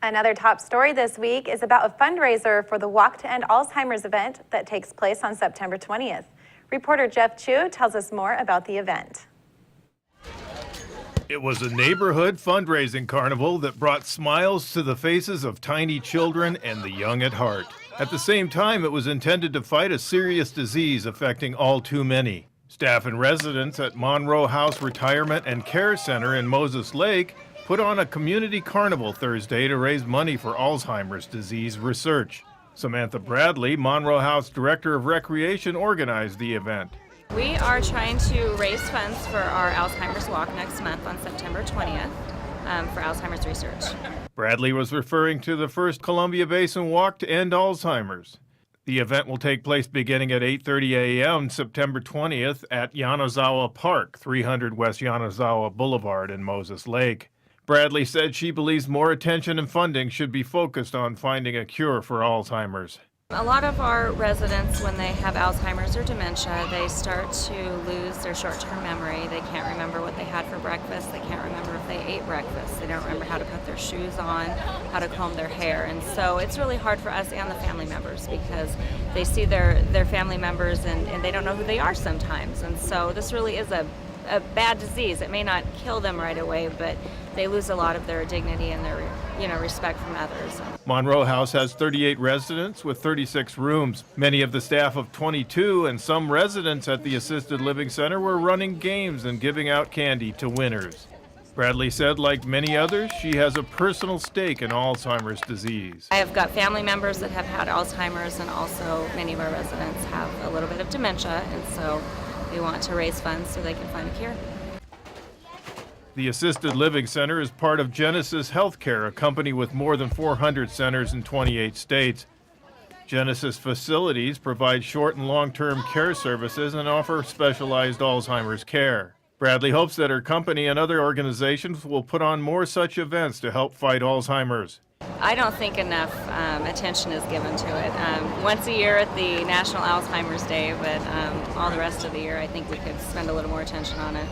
Another top story this week is about a fundraiser for the Walk to End Alzheimer's event that takes place on September 20th. Reporter Jeff Chu tells us more about the event. It was a neighborhood fundraising carnival that brought smiles to the faces of tiny children and the young at heart. At the same time, it was intended to fight a serious disease affecting all too many. Staff and residents at Monroe House Retirement and Care Center in Moses Lake put on a community carnival Thursday to raise money for Alzheimer's disease research. Samantha Bradley, Monroe House Director of Recreation, organized the event. We are trying to raise funds for our Alzheimer's Walk next month on September 20th for Alzheimer's research. Bradley was referring to the first Columbia Basin Walk to End Alzheimer's. The event will take place beginning at 8:30 a.m. September 20th at Yanazawa Park, 300 West Yanazawa Boulevard in Moses Lake. Bradley said she believes more attention and funding should be focused on finding a cure for Alzheimer's. A lot of our residents, when they have Alzheimer's or dementia, they start to lose their short-term memory. They can't remember what they had for breakfast. They can't remember if they ate breakfast. They don't remember how to put their shoes on, how to comb their hair. And so it's really hard for us and the family members because they see their family members and they don't know who they are sometimes. And so this really is a bad disease. It may not kill them right away, but they lose a lot of their dignity and their respect from others. Monroe House has 38 residents with 36 rooms. Many of the staff of 22 and some residents at the assisted living center were running games and giving out candy to winners. Bradley said, like many others, she has a personal stake in Alzheimer's disease. I have got family members that have had Alzheimer's, and also many of our residents have a little bit of dementia, and so we want to raise funds so they can find a cure. The Assisted Living Center is part of Genesis Healthcare, a company with more than 400 centers in 28 states. Genesis facilities provide short and long-term care services and offer specialized Alzheimer's care. Bradley hopes that her company and other organizations will put on more such events to help fight Alzheimer's. I don't think enough attention is given to it. Once a year at the National Alzheimer's Day, but all the rest of the year I think we could spend a little more attention on it.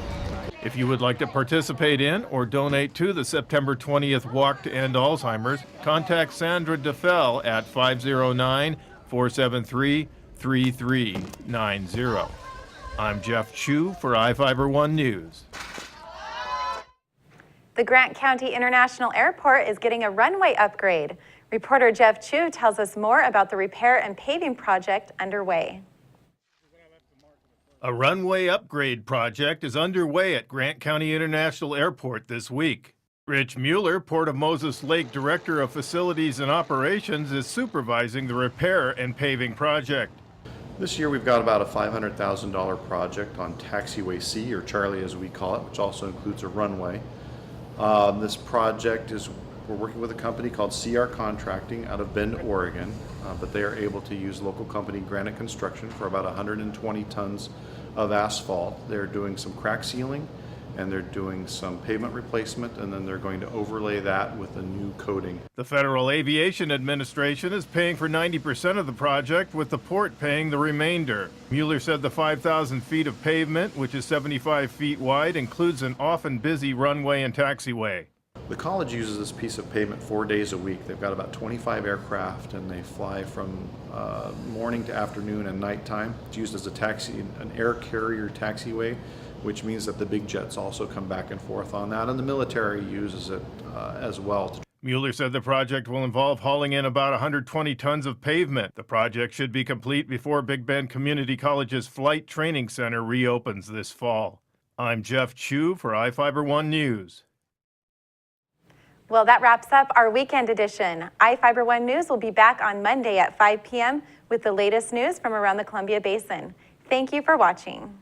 If you would like to participate in or donate to the September 20th Walk to End Alzheimer's, contact Sandra DeFell at 509-473-3390. I'm Jeff Chu for iFIBER 1 News. The Grant County International Airport is getting a runway upgrade. Reporter Jeff Chu tells us more about the repair and paving project underway. A runway upgrade project is underway at Grant County International Airport this week. Rich Mueller, Port of Moses Lake Director of Facilities and Operations, is supervising the repair and paving project. This year we've got about a $500,000 project on Taxiway C, or Charlie as we call it, which also includes a runway. This project we're working with a company called CR Contracting out of Bend, Oregon, but they are able to use local company Granite Construction for about 120 tons of asphalt. They're doing some crack sealing and they're doing some pavement replacement, and then they're going to overlay that with a new coating. The Federal Aviation Administration is paying for 90% of the project, with the port paying the remainder. Mueller said the 5,000 feet of pavement, which is 75 feet wide, includes an often busy runway and taxiway. The college uses this piece of pavement 4 days a week. They've got about 25 aircraft, and they fly from morning to afternoon and nighttime. It's used as an air carrier taxiway, which means that the big jets also come back and forth on that, and the military uses it as well. Mueller said the project will involve hauling in about 120 tons of pavement. The project should be complete before Big Bend Community College's Flight Training Center reopens this fall. I'm Jeff Chu for iFIBER 1 News. Well, that wraps up our weekend edition. iFIBER 1 News will be back on Monday at 5 p.m. with the latest news from around the Columbia Basin. Thank you for watching.